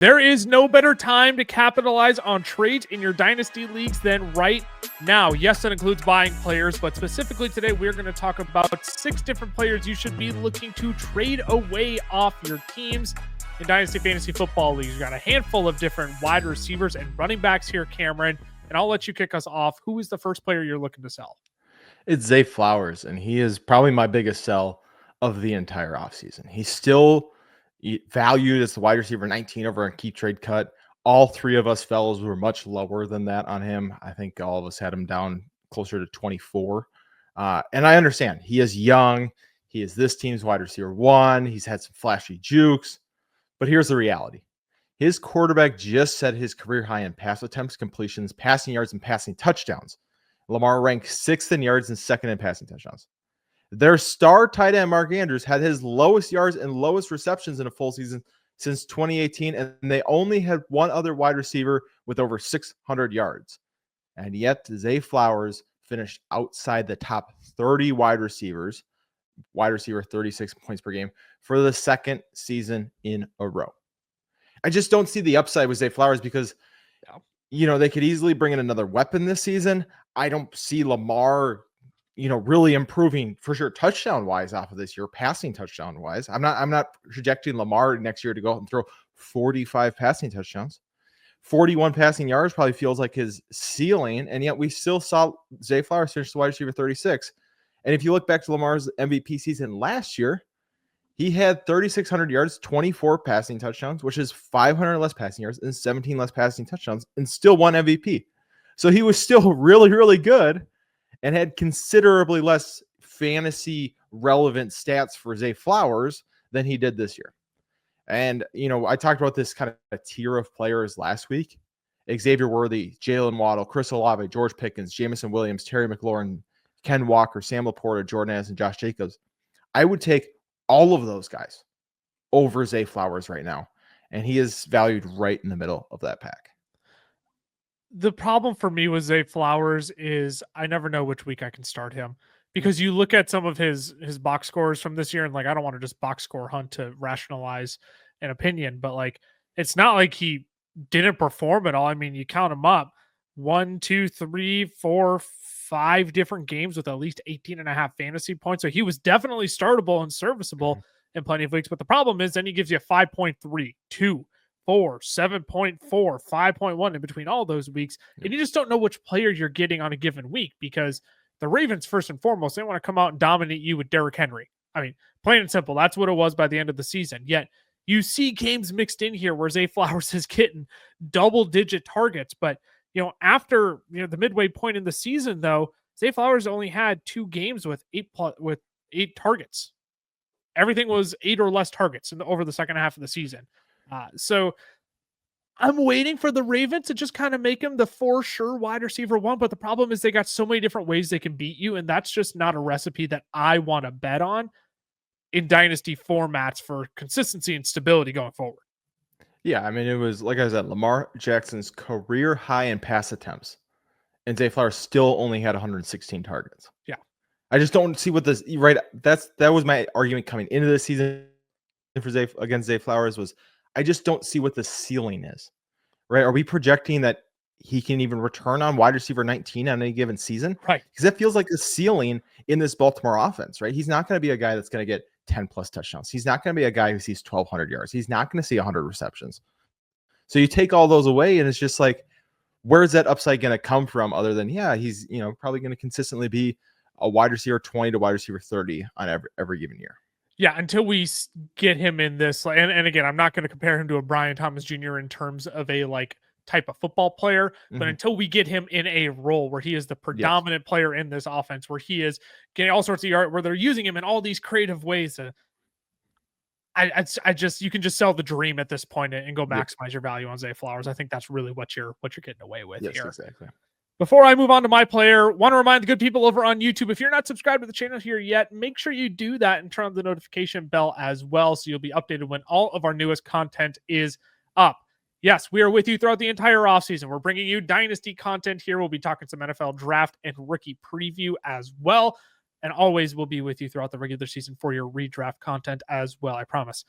There is no better time to capitalize on trades in your dynasty leagues than right now. Yes, that includes buying players, but specifically today, we're going to talk about 6 different players you should be looking to trade away off your teams in dynasty fantasy football leagues. We've got a handful of different wide receivers and running backs here, Cameron, and I'll let you kick us off. Who is the first player you're looking to sell? It's Zay Flowers, and he is probably my biggest sell of the entire offseason. He's still valued as the wide receiver 19 over on Keep Trade Cut. All 3 of us fellows were much lower than that on him. I think all of us had him down closer to 24. And I understand he is young. He is this team's wide receiver 1. He's had some flashy jukes. But here's the reality. His quarterback just set his career high in pass attempts, completions, passing yards, and passing touchdowns. Lamar ranked 6th in yards and 2nd in passing touchdowns. Their star tight end, Mark Andrews, had his lowest yards and lowest receptions in a full season since 2018, and they only had one other wide receiver with over 600 yards. And yet, Zay Flowers finished outside the top 30 wide receiver 36 points per game for the 2nd season in a row. I just don't see the upside with Zay Flowers because, they could easily bring in another weapon this season. I don't see Lamar really improving for sure touchdown wise off of this year, passing touchdown wise. I'm not projecting Lamar next year to go out and throw 45 passing touchdowns. 41 passing yards probably feels like his ceiling, and yet we still saw Zay Flowers finish the wide receiver 36. And if you look back to Lamar's MVP season last year, he had 3,600 yards, 24 passing touchdowns, which is 500 less passing yards and 17 less passing touchdowns, and still won MVP. So he was still really, really good and had considerably less fantasy relevant stats for Zay Flowers than he did this year. And, I talked about this kind of a tier of players last week. Xavier Worthy, Jalen Waddle, Chris Olave, George Pickens, Jamison Williams, Terry McLaurin, Ken Walker, Sam Laporta, Jordan Addison, and Josh Jacobs. I would take all of those guys over Zay Flowers right now. And he is valued right in the middle of that pack. The problem for me with Zay Flowers is I never know which week I can start him, because you look at some of his box scores from this year and I don't want to just box score hunt to rationalize an opinion, but it's not like he didn't perform at all. I mean, you count him up 1, 2, 3, 4, 5 different games with at least 18.5 fantasy points. So he was definitely startable and serviceable in plenty of weeks. But the problem is then he gives you a 5.3, 2, 4, 7.4, 5.1 in between all those weeks. And you just don't know which player you're getting on a given week, because the Ravens, first and foremost, they want to come out and dominate you with Derrick Henry. I mean, plain and simple, that's what it was by the end of the season. Yet you see games mixed in here where Zay Flowers is getting double-digit targets. But, after, the midway point in the season, though, Zay Flowers only had 2 games with 8 targets. Everything was 8 or less targets over the second half of the season. So I'm waiting for the Ravens to just kind of make him the for sure wide receiver 1. But the problem is they got so many different ways they can beat you. And that's just not a recipe that I want to bet on in dynasty formats for consistency and stability going forward. Yeah. I mean, it was, like I said, Lamar Jackson's career high in pass attempts, and Zay Flowers still only had 116 targets. Yeah. I just don't see what this, right. That was my argument coming into this season against Zay Flowers was, I just don't see what the ceiling is, right? Are we projecting that he can even return on wide receiver 19 on any given season? Right. Because that feels like the ceiling in this Baltimore offense, right? He's not going to be a guy that's going to get 10 plus touchdowns. He's not going to be a guy who sees 1,200 yards. He's not going to see 100 receptions. So you take all those away and it's just like, where's that upside going to come from other than, he's, probably going to consistently be a wide receiver 20 to wide receiver 30 on every given year. Yeah, until we get him in this, and again, I'm not going to compare him to a Brian Thomas Jr. in terms of a type of football player, but until we get him in a role where he is the predominant player in this offense, where he is getting all sorts of yards, where they're using him in all these creative ways, you can just sell the dream at this point and go maximize your value on Zay Flowers. I think that's really what you're getting away with here. Exactly. Before I move on to my player, want to remind the good people over on YouTube, if you're not subscribed to the channel here yet, make sure you do that and turn on the notification bell as well, so you'll be updated when all of our newest content is up. Yes, we are with you throughout the entire offseason. We're bringing you dynasty content here. We'll be talking some NFL draft and rookie preview as well. and always will be with you throughout the regular season for your redraft content as well. I promise.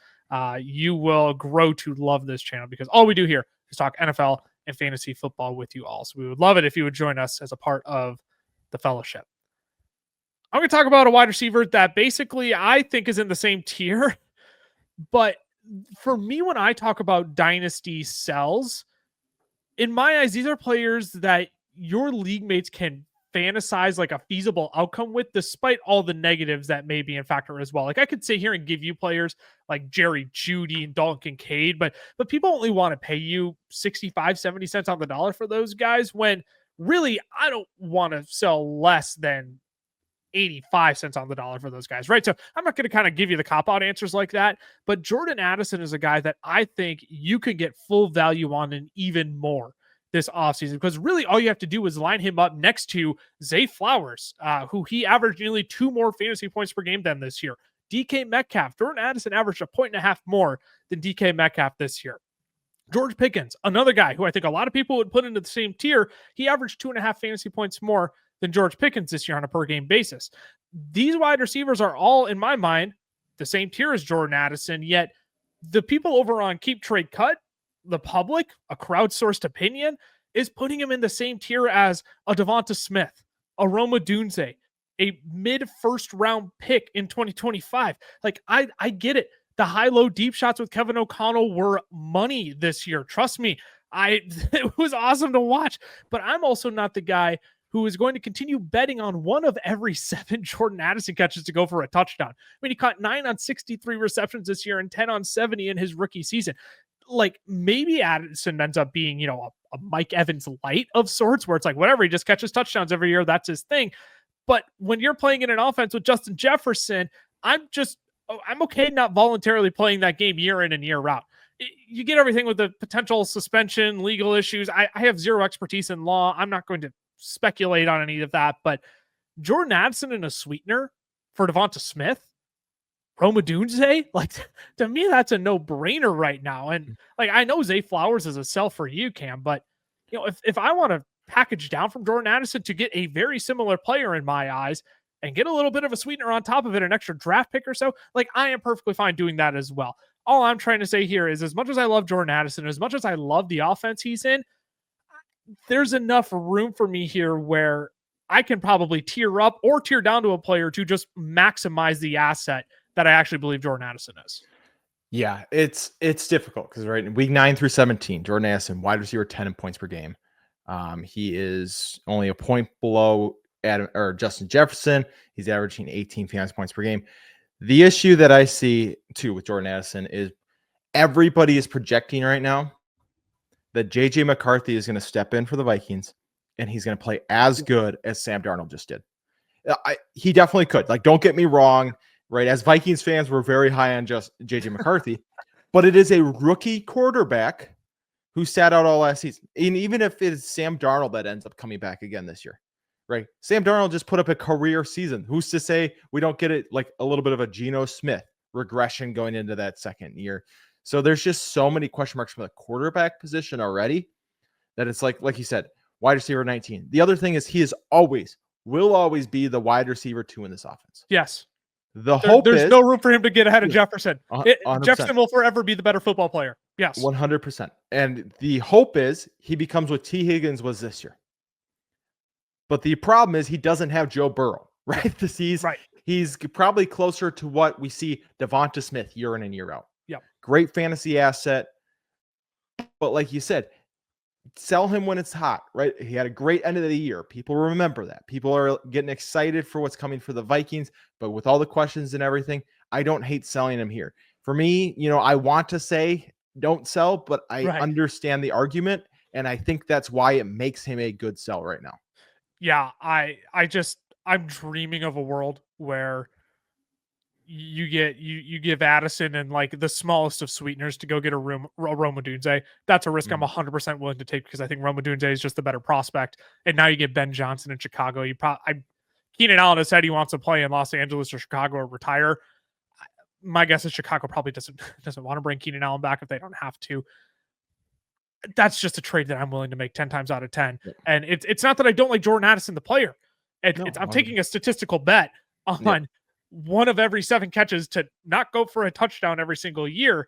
You will grow to love this channel because all we do here is talk NFL and fantasy football with you all. So we would love it if you would join us as a part of the fellowship. I'm going to talk about a wide receiver that basically I think is in the same tier, but for me, when I talk about dynasty sells, in my eyes, these are players that your league mates can fantasize like a feasible outcome with, despite all the negatives that may be in factor as well. Like I could sit here and give you players like Jerry Jeudy and Dalton Kincaid, but people only want to pay you 65, 70 cents on the dollar for those guys when really I don't want to sell less than 85 cents on the dollar for those guys, right? So I'm not going to kind of give you the cop-out answers like that, but Jordan Addison is a guy that I think you could get full value on and even more this offseason, because really all you have to do is line him up next to Zay Flowers, who he averaged nearly 2 more fantasy points per game than this year. DK Metcalf, Jordan Addison averaged 1.5 more than DK Metcalf this year. George Pickens, another guy who I think a lot of people would put into the same tier. He averaged 2.5 fantasy points more than George Pickens this year on a per game basis. These wide receivers are all, in my mind, the same tier as Jordan Addison, yet the people over on Keep Trade Cut, the public, a crowdsourced opinion, is putting him in the same tier as a Devonta Smith, a Rome Odunze, a mid-first round pick in 2025. Like, I get it. The high-low deep shots with Kevin O'Connell were money this year. Trust me, it was awesome to watch. But I'm also not the guy who is going to continue betting on one of every 7 Jordan Addison catches to go for a touchdown. I mean, he caught 9 on 63 receptions this year and 10 on 70 in his rookie season. Like, maybe Addison ends up being, a Mike Evans light of sorts, where it's like, whatever, he just catches touchdowns every year. That's his thing. But when you're playing in an offense with Justin Jefferson, I'm okay not voluntarily playing that game year in and year out. You get everything with the potential suspension, legal issues. I have zero expertise in law. I'm not going to speculate on any of that, but Jordan Addison in a sweetener for Devonta Smith, Rome Odunze, like, to me, that's a no-brainer right now. And like, I know Zay Flowers is a sell for you, Cam, but if I want to package down from Jordan Addison to get a very similar player in my eyes and get a little bit of a sweetener on top of it, an extra draft pick or so, like, I am perfectly fine doing that as well. All I'm trying to say here is, as much as I love Jordan Addison, as much as I love the offense he's in, there's enough room for me here where I can probably tier up or tier down to a player to just maximize the asset that I actually believe Jordan Addison is. Yeah, it's difficult because right in week 9 through 17, Jordan Addison, wide receiver, 10 in points per game. He is only a point below Justin Jefferson. He's averaging 18 fantasy points per game. The issue that I see too with Jordan Addison is everybody is projecting right now that JJ McCarthy is going to step in for the Vikings and he's going to play as good as Sam Darnold just did. He definitely could. Like, don't get me wrong, right? As Vikings fans, we're very high on just JJ McCarthy, but it is a rookie quarterback who sat out all last season. And even if it is Sam Darnold that ends up coming back again this year, right? Sam Darnold just put up a career season. Who's to say we don't get it like a little bit of a Geno Smith regression going into that second year? So there's just so many question marks for the quarterback position already that it's like you said, wide receiver 19. The other thing is will always be the wide receiver 2 in this offense. Yes. There's no room for him to get ahead of Jefferson. 100%. Jefferson will forever be the better football player. Yes. 100%. And the hope is he becomes what T. Higgins was this year. But the problem is he doesn't have Joe Burrow, right? He's probably closer to what we see Devonta Smith year in and year out. Yep. Great fantasy asset. But like you said, sell him when it's hot, right? He had a great end of the year. People remember that. People are getting excited for what's coming for the Vikings. But with all the questions and everything, I don't hate selling him here. For me, I want to say don't sell, but I understand the argument. And I think that's why it makes him a good sell right now. Yeah, I'm dreaming of a world where you give Addison and like the smallest of sweeteners to go get a Rome Odunze. That's a risk I'm 100% willing to take because I think Rome Odunze is just the better prospect. And now you get Ben Johnson in Chicago. Keenan Allen has said he wants to play in Los Angeles or Chicago or retire. My guess is Chicago probably doesn't want to bring Keenan Allen back if they don't have to. That's just a trade that I'm willing to make 10 times out of 10. And it's not that I don't like Jordan Addison, the player. I'm taking a statistical bet on one of every 7 catches to not go for a touchdown every single year.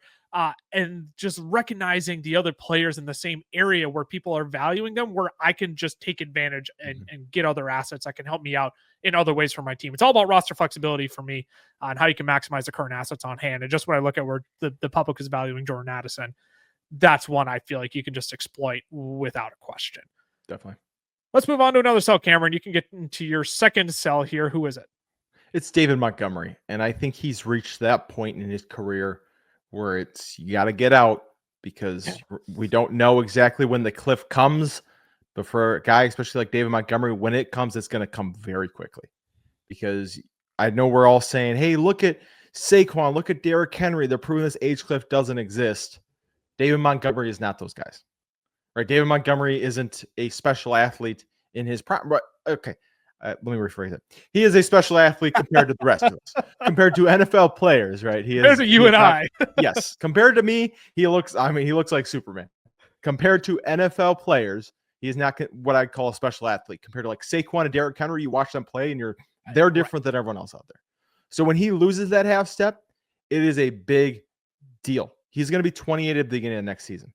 And just recognizing the other players in the same area where people are valuing them, where I can just take advantage and get other assets that can help me out in other ways for my team. It's all about roster flexibility for me on how you can maximize the current assets on hand. And just when I look at where the public is valuing Jordan Addison, that's one I feel like you can just exploit without a question. Definitely. Let's move on to another sell, Cameron. You can get into your second sell here. Who is it? It's David Montgomery. And I think he's reached that point in his career where it's, you got to get out because we don't know exactly when the cliff comes. But for a guy, especially like David Montgomery, when it comes, it's going to come very quickly. Because I know we're all saying, hey, look at Saquon, look at Derrick Henry. They're proving this age cliff doesn't exist. David Montgomery is not those guys. Right? David Montgomery isn't a special athlete in his prime. Okay. Let me rephrase it. He is a special athlete compared to the rest of us, compared to NFL players, right? He is you and I. Yes. Compared to me, he looks like Superman. Compared to NFL players, he is not what I'd call a special athlete. Compared to like Saquon and Derrick Henry, you watch them play and they're different than everyone else out there. So when he loses that half step, it is a big deal. He's going to be 28 at the beginning of next season.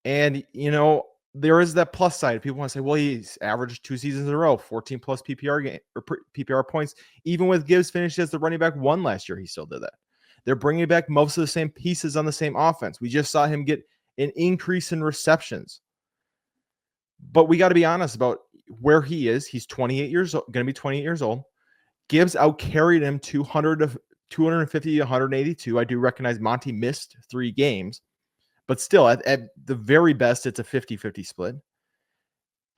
And, there is that plus side. People want to say, well, he's averaged 2 seasons in a row, 14 plus PPR game or PPR points. Even with Gibbs finished as the running back 1 last year, he still did that. They're bringing back most of the same pieces on the same offense. We just saw him get an increase in receptions. But we got to be honest about where he is. He's 28 years old, going to be 28 years old. Gibbs outcarried him 250 to 182. I do recognize Monty missed 3 games. But still, at the very best, it's a 50-50 split.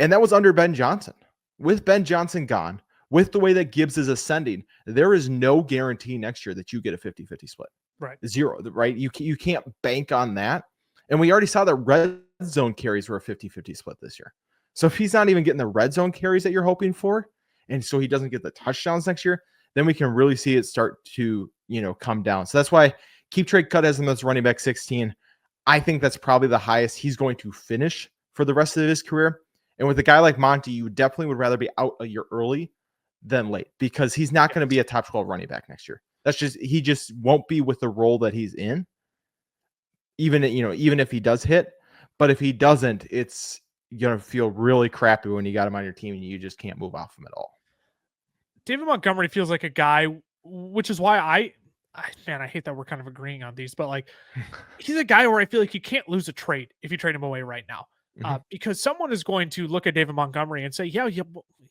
And that was under Ben Johnson. With Ben Johnson gone, with the way that Gibbs is ascending, there is no guarantee next year that you get a 50-50 split. Right. 0, right? You can't bank on that. And we already saw that red zone carries were a 50-50 split this year. So if he's not even getting the red zone carries that you're hoping for, and so he doesn't get the touchdowns next year, then we can really see it start to, come down. So that's why Keep Trade Cut has him as running back 16. I think that's probably the highest he's going to finish for the rest of his career. And with a guy like Monty, you definitely would rather be out a year early than late because he's not going to be a top 12 running back next year. He just won't be with the role that he's in. Even if he does hit, but if he doesn't, it's going to feel really crappy when you got him on your team and you just can't move off him at all. David Montgomery feels like a guy, which is why I hate that we're kind of agreeing on these, but like he's a guy where I feel like you can't lose a trade if you trade him away right now. Because someone is going to look at David Montgomery and say, yeah, you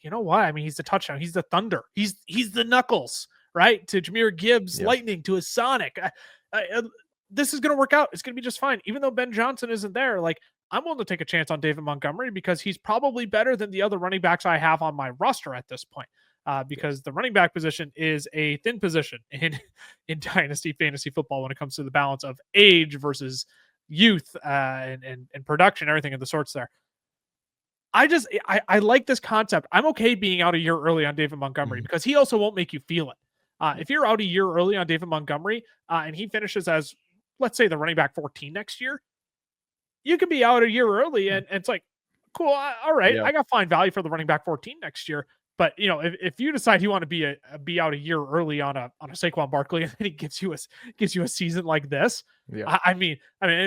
know what? I mean, he's the touchdown. He's the thunder. He's the knuckles, right? To Jahmyr Gibbs, lightning, to his Sonic. This is going to work out. It's going to be just fine. Even though Ben Johnson isn't there, like I'm willing to take a chance on David Montgomery because he's probably better than the other running backs I have on my roster at this point. Because the running back position is a thin position in Dynasty Fantasy Football when it comes to the balance of age versus youth and production, everything of the sorts there. I like this concept. I'm okay being out a year early on David Montgomery because he also won't make you feel it. If you're out a year early on David Montgomery and he finishes as, let's say, the running back 14 next year, you can be out a year early and it's like, cool, all right, I got fine value for the running back 14 next year. But if you decide you want to be out a year early on a Saquon Barkley, and then he gives you a season like this, I mean,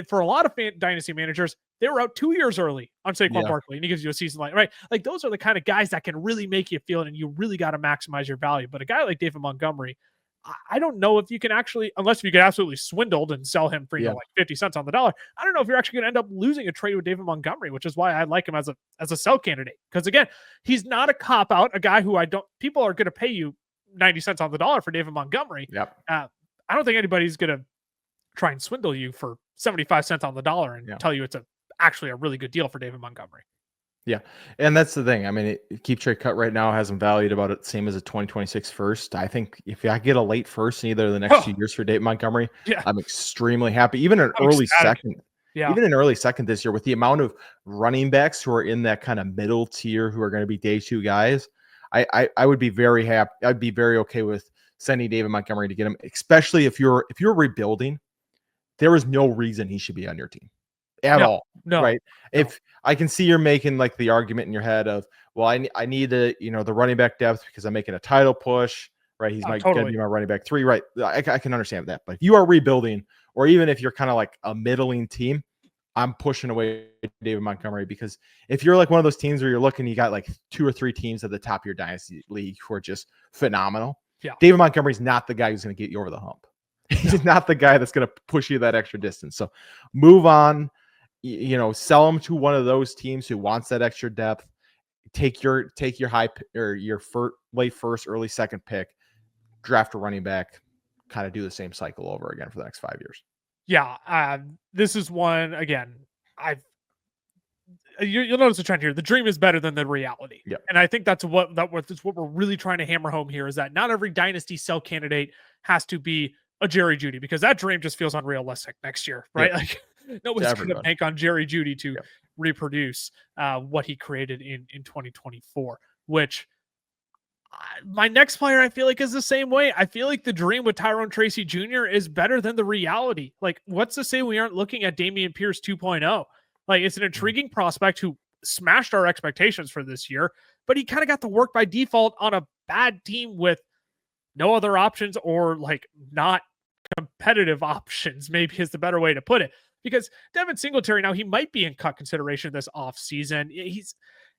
for a lot of dynasty managers, they were out 2 years early on Saquon Barkley, and he gives you a season like those are the kind of guys that can really make you feel it, and you really got to maximize your value. But a guy like David Montgomery, I don't know if you can actually, unless you get absolutely swindled and sell him for like 50 cents on the dollar. I don't know if you're actually going to end up losing a trade with David Montgomery, which is why I like him as a sell candidate. Because again, he's not a cop out, a guy who people are going to pay you 90 cents on the dollar for David Montgomery. I don't think anybody's going to try and swindle you for 75 cents on the dollar and tell you it's actually a really good deal for David Montgomery. Yeah. And that's the thing. I mean, Keep Trade Cut right now has him valued about it same as a 2026 first. I think if I get a late first in either of the next 2 years for David Montgomery, I'm extremely happy. Even an early second. Even an early second this year with the amount of running backs who are in that kind of middle tier who are going to be day 2 guys, I would be very happy. I'd be very okay with sending David Montgomery to get him, especially if you're rebuilding. There is no reason he should be on your team. At all, right? If I can see you're making like the argument in your head of, well, I need the the running back depth because I'm making a title push. right? He's going to Totally. be my running back 3, right? I can understand that. But if you are rebuilding, or even if you're kind of like a middling team, I'm pushing away David Montgomery, because if you're like one of those teams where you're looking, you got like 2 or 3 teams at the top of your dynasty league who are just phenomenal. Yeah. David Montgomery's not the guy who's going to get you over the hump. He's not the guy that's going to push you that extra distance. So move on, sell him to one of those teams who wants that extra depth. Take your high or your late first, early second pick, draft a running back, kind of do the same cycle over again for the next 5 years. Yeah. This is one, again, you'll notice a trend here. The dream is better than the reality. Yep. And I think that's what we're really trying to hammer home here, is that not every dynasty sell candidate has to be a Jerry Jeudy, because that dream just feels unrealistic next year, right? Yep. Like nobody's going to bank on Jerry Jeudy to reproduce what he created in 2024, which my next player I feel like is the same way. I feel like the dream with Tyrone Tracy Jr. is better than the reality. Like, what's to say we aren't looking at Dameon Pierce 2.0? Like, it's an intriguing prospect who smashed our expectations for this year, but he kind of got to work by default on a bad team with no other options, or like not competitive options, maybe is the better way to put it. Because Devin Singletary, now he might be in cut consideration this offseason.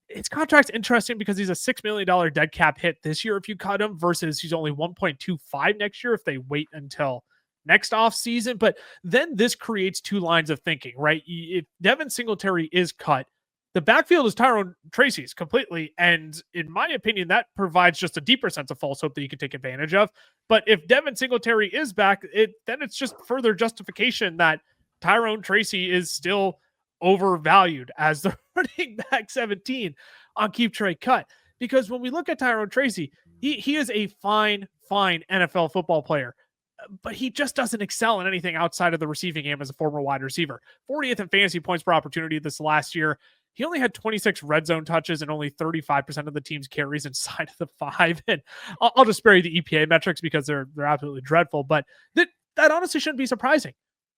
His contract's interesting because he's a $6 million dead cap hit this year if you cut him, versus he's only 1.25 next year if they wait until next offseason. But then this creates 2 lines of thinking, right? If Devin Singletary is cut, the backfield is Tyrone Tracy's completely. And in my opinion, that provides just a deeper sense of false hope that you can take advantage of. But if Devin Singletary is back, then it's just further justification that Tyrone Tracy is still overvalued as the running back 17 on Keep Trade Cut. Because when we look at Tyrone Tracy, he is a fine NFL football player, but he just doesn't excel in anything outside of the receiving game as a former wide receiver. 40th in fantasy points per opportunity this last year. He only had 26 red zone touches and only 35% of the team's carries inside of the 5. And I'll just spare you the EPA metrics because they're absolutely dreadful, but that honestly shouldn't be surprising,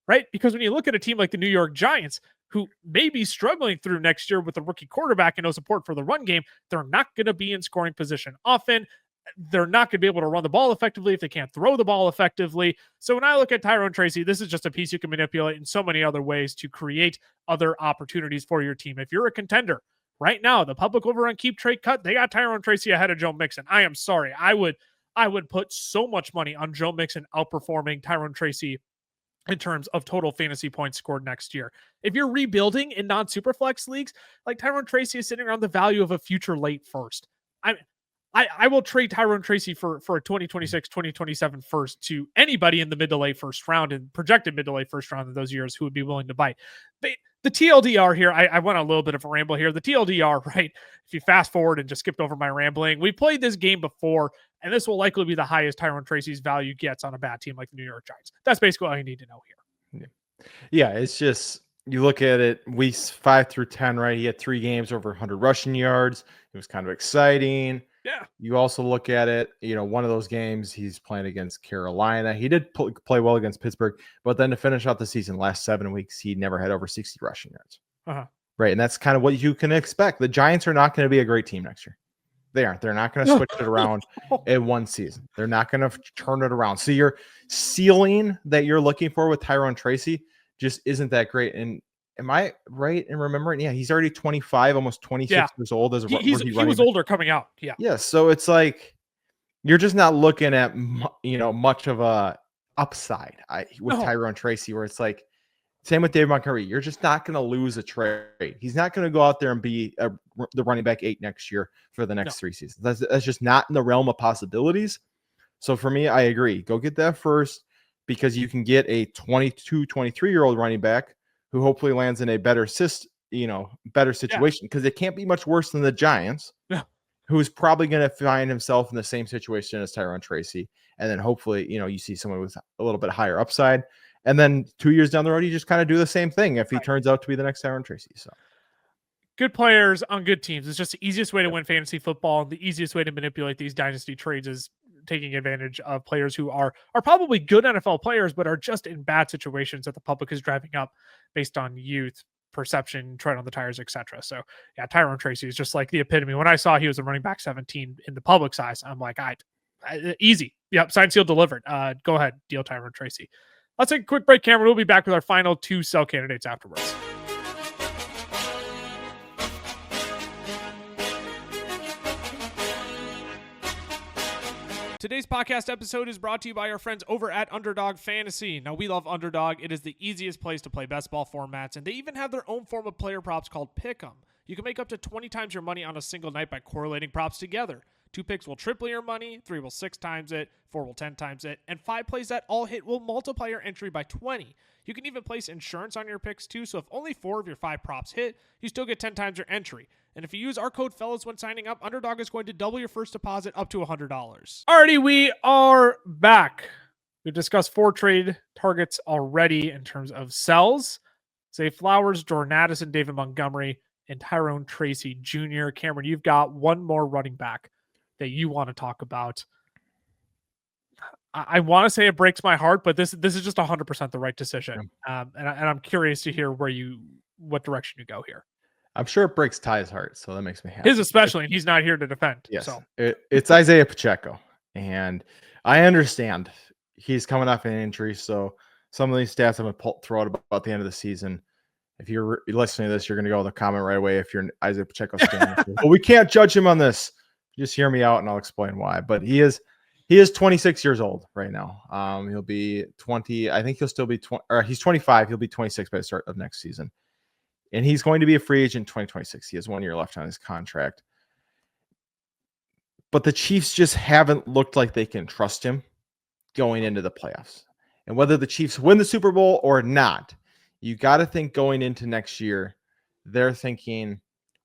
right? Because when you look at a team like the New York Giants, who may be struggling through next year with a rookie quarterback and no support for the run game, they're not going to be in scoring position often. They're not going to be able to run the ball effectively if they can't throw the ball effectively. So when I look at Tyrone Tracy, this is just a piece you can manipulate in so many other ways to create other opportunities for your team. If you're a contender right now, the public over on Keep Trade Cut, they got Tyrone Tracy ahead of Joe Mixon. I am sorry. I would put so much money on Joe Mixon outperforming Tyrone Tracy in terms of total fantasy points scored next year. If you're rebuilding in non-superflex leagues, like Tyrone Tracy is sitting around the value of a future late first. I will trade Tyrone Tracy for a 2026, 2027 first to anybody in the mid to late first round and projected mid to late first round in those years who would be willing to bite. The TLDR here, I went on a little bit of a ramble here. The TLDR, right? If you fast forward and just skipped over my rambling, we played this game before, and this will likely be the highest Tyrone Tracy's value gets on a bad team like the New York Giants. That's basically all you need to know here. Yeah, it's just, you look at it, weeks 5 through 10, right? He had 3 games over 100 rushing yards. It was kind of exciting. Yeah. You also look at it, one of those games he's playing against Carolina. He did play well against Pittsburgh, but then to finish out the season, last 7 weeks, he never had over 60 rushing yards. Right. And that's kind of what you can expect. The Giants are not going to be a great team next year. They aren't. They're not going to switch it around in one season. They're not going to turn it around. So your ceiling that you're looking for with Tyrone Tracy just isn't that great. And am I right in remembering? Yeah, he's already 25, almost 26 years old as a rookie running back. He was older coming out. Yeah. Yeah. So it's like, you're just not looking at, much of a upside with Tyrone Tracy, where it's like, same with David Montgomery. You're just not going to lose a trade. He's not going to go out there and be the running back 8 next year for the next 3 seasons. That's just not in the realm of possibilities. So for me, I agree. Go get that first, because you can get a 22, 23-year-old running back who hopefully lands in a better situation, because it can't be much worse than the Giants, who's probably going to find himself in the same situation as Tyrone Tracy. And then hopefully, you see someone with a little bit higher upside. And then 2 years down the road, you just kind of do the same thing if he turns out to be the next Tyrone Tracy. So good players on good teams. It's just the easiest way to win fantasy football. The easiest way to manipulate these dynasty trades is taking advantage of players who are probably good NFL players, but are just in bad situations that the public is driving up based on youth, perception, tread on the tires, etc. So yeah, Tyrone Tracy is just like the epitome. When I saw he was a running back 17 in the public's eyes, I'm like, Easy. Yep. Signed, sealed, delivered. Go ahead. Deal Tyrone Tracy. Let's take a quick break, Cameron. We'll be back with our final 2 sell candidates afterwards. Today's podcast episode is brought to you by our friends over at Underdog Fantasy. Now, we love Underdog. It is the easiest place to play best ball formats, and they even have their own form of player props called Pick'em. You can make up to 20 times your money on a single night by correlating props together. 2 picks will triple your money, 3 will 6 times it, 4 will 10 times it, and 5 plays that all hit will multiply your entry by 20. You can even place insurance on your picks too, so if only 4 of your 5 props hit, you still get 10 times your entry. And if you use our code FELLAS when signing up, Underdog is going to double your first deposit up to $100. Alrighty, we are back. We've discussed 4 trade targets already in terms of sells. Zay Flowers, Jordan Addison, David Montgomery, and Tyrone Tracy Jr. Cameron, you've got one more running back that you want to talk about. I want to say it breaks my heart, but this is just 100% the right decision. And I'm curious to hear what direction you go here. I'm sure it breaks Ty's heart, so that makes me happy. His especially, and he's not here to defend. Yes, so. It's Isiah Pacheco, and I understand he's coming off an injury, so some of these stats I'm going to throw out about the end of the season. If you're listening to this, you're going to go to the comment right away if you're an Isiah Pacheco fan. But we can't judge him on this. Just hear me out, and I'll explain why. But he is 26 years old right now. He'll be 20. I think he'll still be 20. Or he's 25. He'll be 26 by the start of next season. And he's going to be a free agent in 2026. He has 1 year left on his contract. But the Chiefs just haven't looked like they can trust him going into the playoffs. And whether the Chiefs win the Super Bowl or not, you got to think going into next year, they're thinking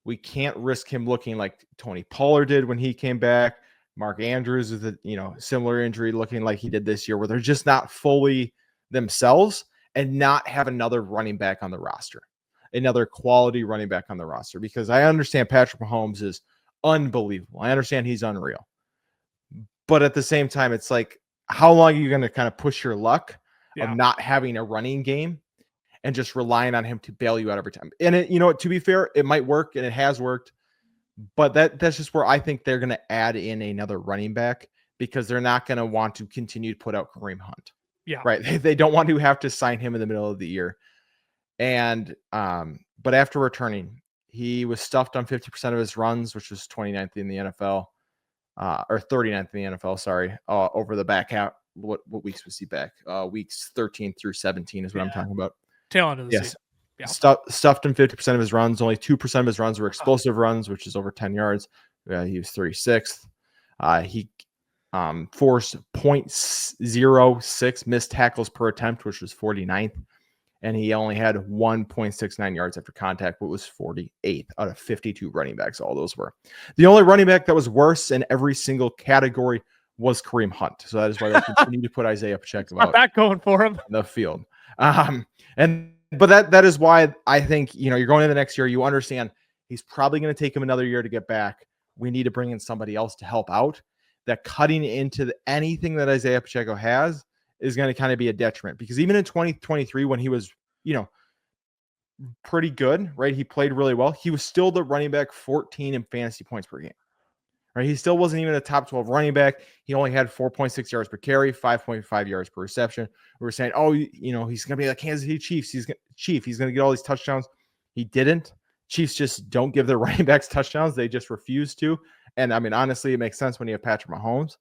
we can't risk him looking like Tony Pollard did when he came back. Mark Andrews with a similar injury looking like he did this year, where they're just not fully themselves and not have another running back on the roster. Another quality running back on the roster, because I understand Patrick Mahomes is unbelievable. I understand he's unreal. But at the same time, it's like, how long are you going to kind of push your luck of not having a running game and just relying on him to bail you out every time? And to be fair, it might work, and it has worked. But that's just where I think they're going to add in another running back, because they're not going to want to continue to put out Kareem Hunt. Yeah. Right. They don't want to have to sign him in the middle of the year. And but after returning, he was stuffed on 50% of his runs, which was 29th in the NFL, or 39th in the NFL. Sorry, over the back half. What weeks was he back? Weeks 13 through 17 is what I'm talking about. Tail end of the season. Yeah. Stuffed in 50% of his runs. Only 2% of his runs were explosive runs, which is over 10 yards. He was 36th. He forced 0.06 missed tackles per attempt, which was 49th. And he only had 1.69 yards after contact, but was 48th out of 52 running backs. All those were. The only running back that was worse in every single category was Kareem Hunt. So that is why they continue to put Isiah Pacheco out back going for him in the field. But that is why I think, you're going into the next year. You understand he's probably going to take him another year to get back. We need to bring in somebody else to help out. That cutting into anything that Isiah Pacheco has is going to kind of be a detriment, because even in 2023, when he was, pretty good, right? He played really well. He was still the running back 14 in fantasy points per game, right? He still wasn't even a top 12 running back. He only had 4.6 yards per carry, 5.5 yards per reception. We were saying, he's going to be like Kansas City Chiefs. He's going to get all these touchdowns. He didn't. Chiefs just don't give their running backs touchdowns. They just refuse to. And I mean, honestly, it makes sense when you have Patrick Mahomes.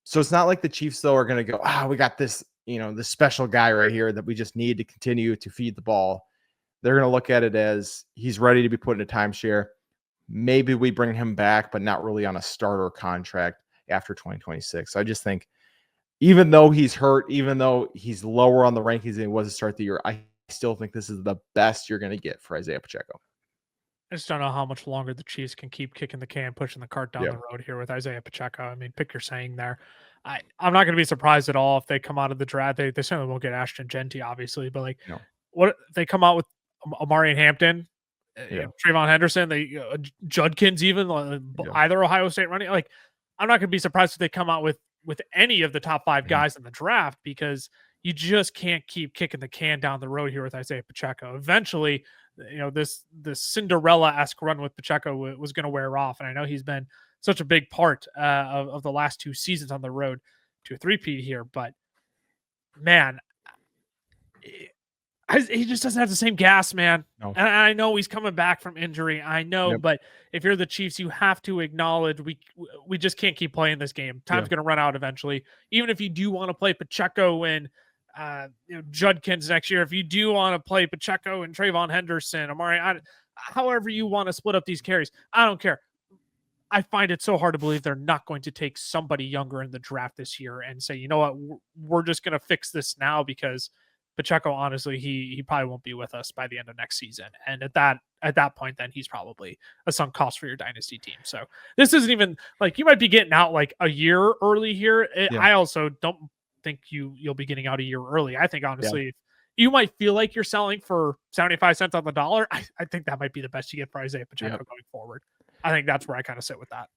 So it's not like the Chiefs, though, are going to go, we got this, this special guy right here that we just need to continue to feed the ball. They're going to look at it as he's ready to be put in a timeshare. Maybe we bring him back, but not really on a starter contract after 2026. So I just think, even though he's hurt, even though he's lower on the rankings than he was to start the year, I still think this is the best you're going to get for Isiah Pacheco. I just don't know how much longer the Chiefs can keep kicking the can, pushing the cart down the road here with Isiah Pacheco. I mean, pick your saying there. I'm not going to be surprised at all if they come out of the draft. They certainly won't get Ashton Genty, obviously, but what they come out with Amari and Hampton, Trayvon Henderson, Judkins, even either Ohio State running. I'm not going to be surprised if they come out with any of the top 5 guys in the draft, because you just can't keep kicking the can down the road here with Isiah Pacheco. Eventually, this Cinderella-esque run with Pacheco was going to wear off. And I know he's been such a big part of the last 2 seasons on the road to a three-peat here. But man, he just doesn't have the same gas, man. No. And I know he's coming back from injury. I know, Yep. but if you're the Chiefs, you have to acknowledge we just can't keep playing this game. Time's going to run out eventually. Even if you do want to play Pacheco and Judkins next year, if you do want to play Pacheco and Trayvon Henderson, Amari, however you want to split up these carries, I don't care. I find it so hard to believe they're not going to take somebody younger in the draft this year and say, you know what, we're just going to fix this now, because Pacheco, honestly, he probably won't be with us by the end of next season. And at that point, then he's probably a sunk cost for your dynasty team. So this isn't even like you might be getting out like a year early here. I also don't think you'll be getting out a year early. I think honestly, you might feel like you're selling for 75 cents on the dollar. I think that might be the best you get for Isiah Pacheco going forward. I think that's where I kind of sit with that.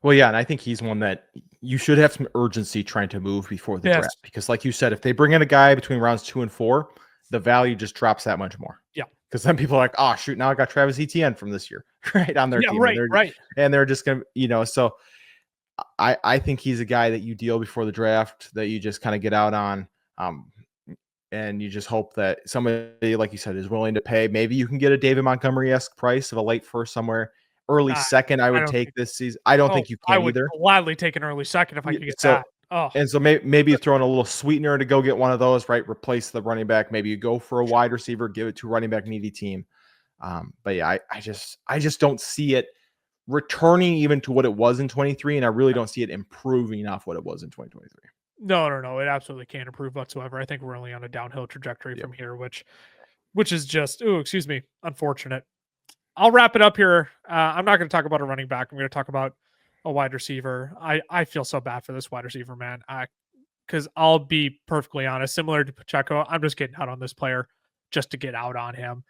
Well, yeah, and I think he's one that you should have some urgency trying to move before the draft, because like you said, if they bring in a guy between rounds 2 and 4, the value just drops that much more. Yeah. Because then people are like, oh, shoot, now I got Travis Etienne from this year, right, on their team. Right. And they're just going to, so I think he's a guy that you deal before the draft, that you just kind of get out on. And you just hope that somebody, like you said, is willing to pay. Maybe you can get a David Montgomery-esque price of a late first somewhere. Early second, I would take this season. I don't think you can either. I would gladly take an early second if I could get that. And so maybe throw in a little sweetener to go get one of those, right? Replace the running back. Maybe you go for a wide receiver, give it to a running back needy team. But yeah, I just don't see it returning even to what it was in 23, and I really don't see it improving off what it was in 2023. No. It absolutely can't improve whatsoever. I think we're only on a downhill trajectory from here, which is just, unfortunate. I'll wrap it up here. I'm not going to talk about a running back. I'm going to talk about a wide receiver. I feel so bad for this wide receiver, man. Because I'll be perfectly honest, similar to Pacheco, I'm just getting out on this player just to get out on him.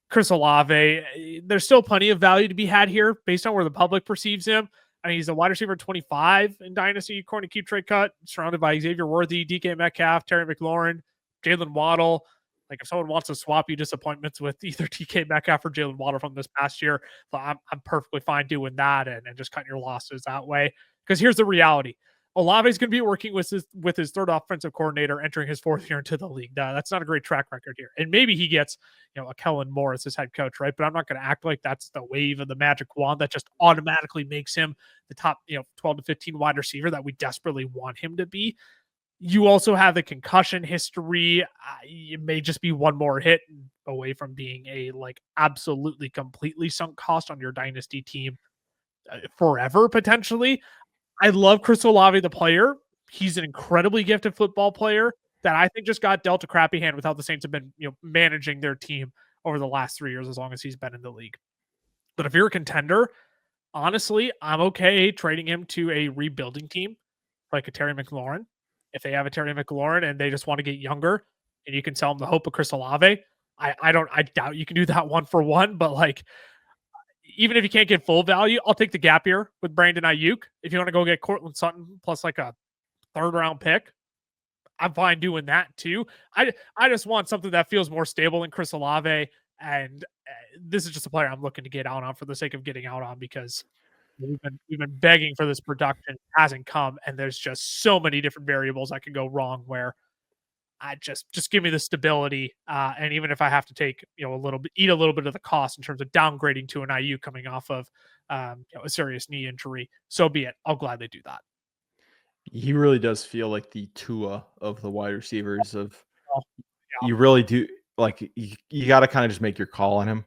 Chris Olave, there's still plenty of value to be had here based on where the public perceives him. I mean, he's a wide receiver 25 in Dynasty, according to Keep Trade Cut, surrounded by Xavier Worthy, DK Metcalf, Terry McLaurin, Jalen Waddle. Like, if someone wants to swap you disappointments with either DK Metcalf or Jalen Waddle from this past year, I'm perfectly fine doing that and just cutting your losses that way. Because here's the reality. Olave is going to be working with his third offensive coordinator entering his 4th year into the league. That's not a great track record here. And maybe he gets, a Kellen Moore as his head coach, right? But I'm not going to act like that's the wave of the magic wand that just automatically makes him the top, 12 to 15 wide receiver that we desperately want him to be. You also have the concussion history. It may just be one more hit away from being a absolutely completely sunk cost on your dynasty team forever, potentially. I love Chris Olave, the player. He's an incredibly gifted football player that I think just got dealt a crappy hand with how the Saints have been, managing their team over the last 3 years, as long as he's been in the league. But if you're a contender, honestly, I'm okay trading him to a rebuilding team like a Terry McLaurin. If they have a Terry McLaurin and they just want to get younger and you can sell them the hope of Chris Olave, I doubt you can do that 1-for-1, but even if you can't get full value, I'll take the gap year with Brandon Ayuk. If you want to go get Cortland Sutton plus a 3rd round pick, I'm fine doing that too. I just want something that feels more stable than Chris Olave. And this is just a player I'm looking to get out on for the sake of getting out on, because we've been begging for this production. It hasn't come, and there's just so many different variables that could go wrong where I just give me the stability. And even if I have to take, eat a little bit of the cost in terms of downgrading to an IU coming off of, a serious knee injury, so be it. I'll gladly do that. He really does feel like the Tua of the wide receivers. You really do. You got to kind of just make your call on him.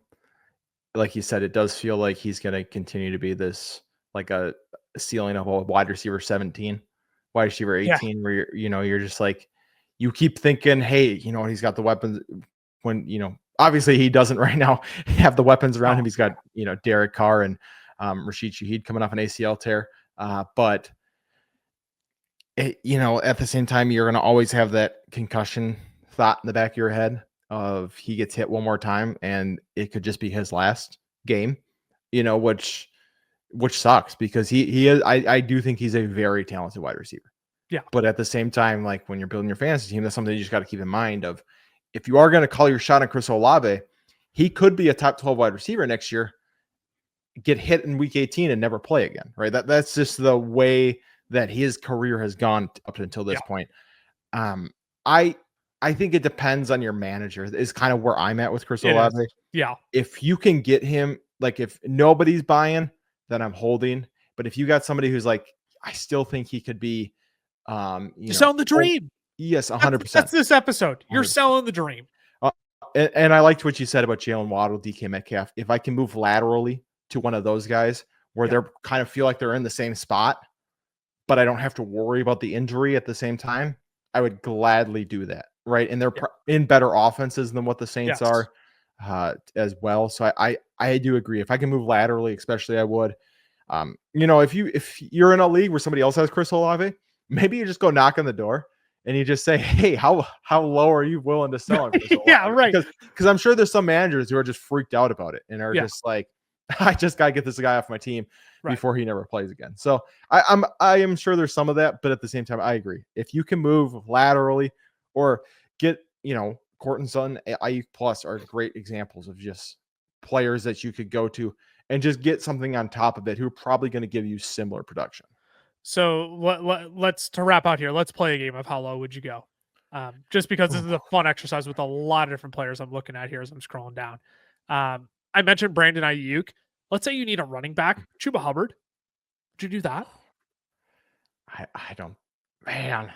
Like you said, it does feel like he's going to continue to be this, a ceiling of a wide receiver 17, wide receiver 18, where you're just you keep thinking, hey, he's got the weapons when, obviously he doesn't right now have the weapons around him. He's got, Derek Carr and Rashid Shaheed coming off an ACL tear. But at the same time, you're going to always have that concussion thought in the back of your head of he gets hit one more time and it could just be his last game, which sucks, because he is, I do think he's a very talented wide receiver. Yeah. But at the same time, when you're building your fantasy team, that's something you just got to keep in mind of, if you are going to call your shot on Chris Olave, he could be a top 12 wide receiver next year. get hit in week 18 and never play again, right? That's just the way that his career has gone up until this point. I think it depends on your manager is kind of where I'm at with Chris Olave. Yeah. If you can get him, like if nobody's buying, then I'm holding. But if you got somebody who's like, I still think he could be, you're selling the dream. Yes, 100%. That's this episode. You're selling the dream. And I liked what you said about Jalen Waddle, DK Metcalf. If I can move laterally to one of those guys where they're kind of feel like they're in the same spot, but I don't have to worry about the injury at the same time, I would gladly do that. Right. And they're in better offenses than what the Saints are as well. So I do agree. If I can move laterally, especially I would. If you're in a league where somebody else has Chris Olave, maybe you just go knock on the door and you just say, hey, how low are you willing to sell him? Yeah, right. Because I'm sure there's some managers who are just freaked out about it and are just like, I just got to get this guy off my team before he never plays again. So I am sure there's some of that, but at the same time, I agree. If you can move laterally or get, Courtland Sutton, IU Plus are great examples of just players that you could go to and just get something on top of it who are probably going to give you similar production. So let's to wrap out here. Let's play a game of how low would you go? Just because this is a fun exercise with a lot of different players I'm looking at here as I'm scrolling down. I mentioned Brandon Ayuk. Let's say you need a running back, Chuba Hubbard. Would you do that? I don't, man.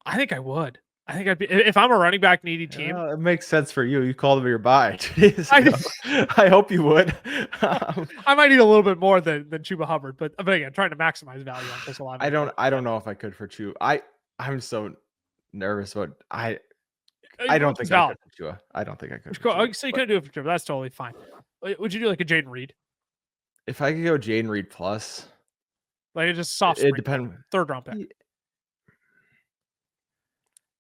I think I would. I think I'd be, if I'm a running back needy team. It makes sense for you. You called him your buy. I hope you would. I might need a little bit more than Chuba Hubbard, but again, trying to maximize value on Chris Olave. I don't know if I could for Chuba. I'm so nervous about I don't think I could for Chuba. I don't think I could. So you couldn't do it for Chuba. That's totally fine. Would you do like a Jaden Reed? If I could go Jaden Reed plus, like just soft. It depends. Third round pick.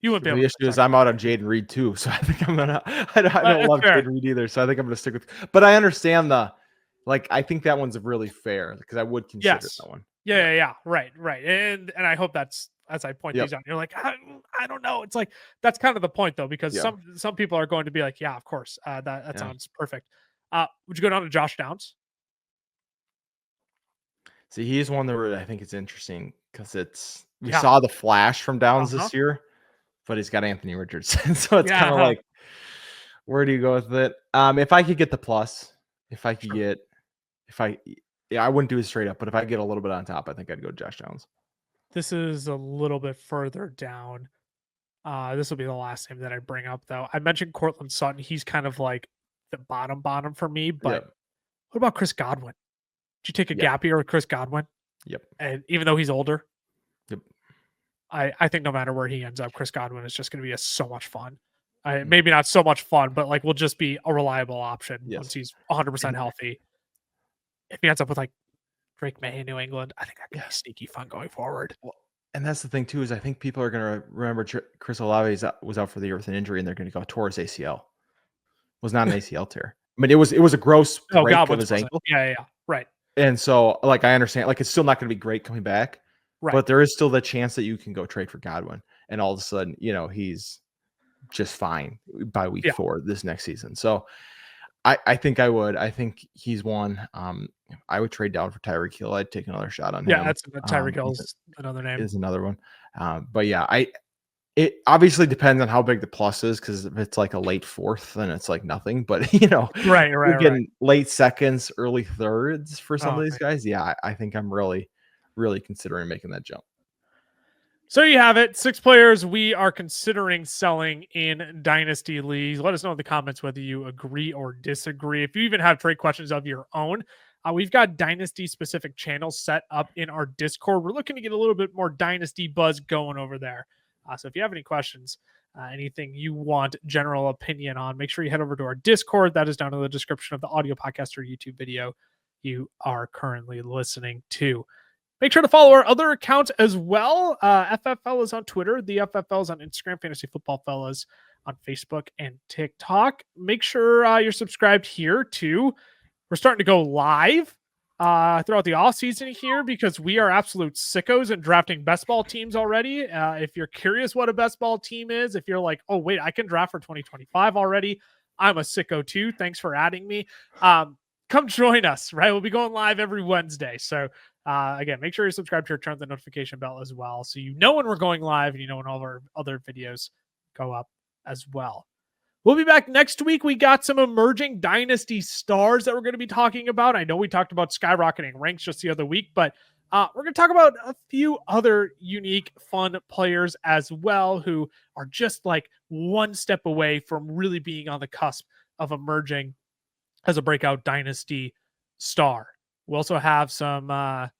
You wouldn't be able the issue is I'm out on Jaden Reed too, so I think I'm gonna. I don't love Jaden Reed either, so I think I'm gonna stick with. But I understand I think that one's really fair because I would consider that one. Yeah, right, and I hope that's as I point these out. You're like, I don't know. It's like that's kind of the point though, because some people are going to be like, yeah, of course, that sounds perfect. Would you go down to Josh Downs? See, he's one that I think it's interesting because we saw the flash from Downs this year. But he's got Anthony Richardson. So it's kind of like, where do you go with it? If I could get the plus, I wouldn't do it straight up, but if I get a little bit on top, I think I'd go Josh Downs. This is a little bit further down. This will be the last name that I bring up, though. I mentioned Courtland Sutton. He's kind of like the bottom for me, but what about Chris Godwin? Did you take a gap year with Chris Godwin? Yep. And even though he's older? Yep. I think no matter where he ends up, Chris Godwin is just going to be so much fun. Maybe not so much fun, but will just be a reliable option once he's 100% healthy. If he ends up with Drake May in New England, I think that could be sneaky fun going forward. Well, and that's the thing too, is I think people are going to remember Chris Olave was out for the year with an injury, and they're going to go tore his ACL. It was not an ACL tear. I mean, it was a gross break of his ankle. Yeah, right. And so, I understand, it's still not going to be great coming back. Right. But there is still the chance that you can go trade for Godwin, and all of a sudden, he's just fine by week 4 this next season. So I think I would. I think he's one. I would trade down for Tyreek Hill. I'd take another shot on him. Yeah, that's Tyreek Hill is another name. Is another one. But yeah, it obviously depends on how big the plus is, because if it's like a late 4th, then it's like nothing. But right. You're getting late seconds, early thirds for some of these guys. Yeah, I think I'm really considering making that jump. So you have it. 6 players we are considering selling in Dynasty Leagues. Let us know in the comments whether you agree or disagree. If you even have trade questions of your own, we've got Dynasty-specific channels set up in our Discord. We're looking to get a little bit more Dynasty buzz going over there. So if you have any questions, anything you want general opinion on, make sure you head over to our Discord. That is down in the description of the audio podcast or YouTube video you are currently listening to. Make sure to follow our other accounts as well. FFL is on Twitter. The FFL is on Instagram. Fantasy Football Fellas on Facebook and TikTok. Make sure you're subscribed here too. We're starting to go live throughout the off season here because we are absolute sickos in drafting best ball teams already. If you're curious what a best ball team is, if you're like, oh wait, I can draft for 2025 already, I'm a sicko too. Thanks for adding me. come join us, right? We'll be going live every Wednesday. So again, make sure you subscribe to turn the notification bell as well, so you know when we're going live and you know when all of our other videos go up as well. We'll be back next week. We got some emerging dynasty stars that we're going to be talking about. I know we talked about skyrocketing ranks just the other week, but we're going to talk about a few other unique, fun players as well who are just like one step away from really being on the cusp of emerging as a breakout dynasty star. We'll also have some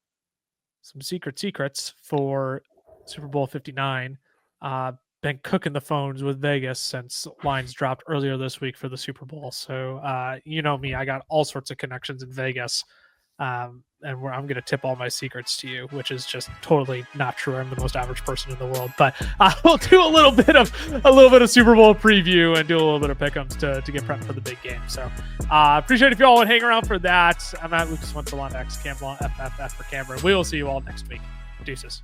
secrets for Super Bowl 59. Been cooking the phones with Vegas since lines dropped earlier this week for the Super Bowl. So you know me, I got all sorts of connections in Vegas. And I'm going to tip all my secrets to you, which is just totally not true. I'm the most average person in the world, but we'll do a little bit of Super Bowl preview and do a little bit of pick'ems to get prepped for the big game. So appreciate if you all would hang around for that. I'm at Lucas Winterland, X Campbell, FFF for Cameron. We will see you all next week. Deuces.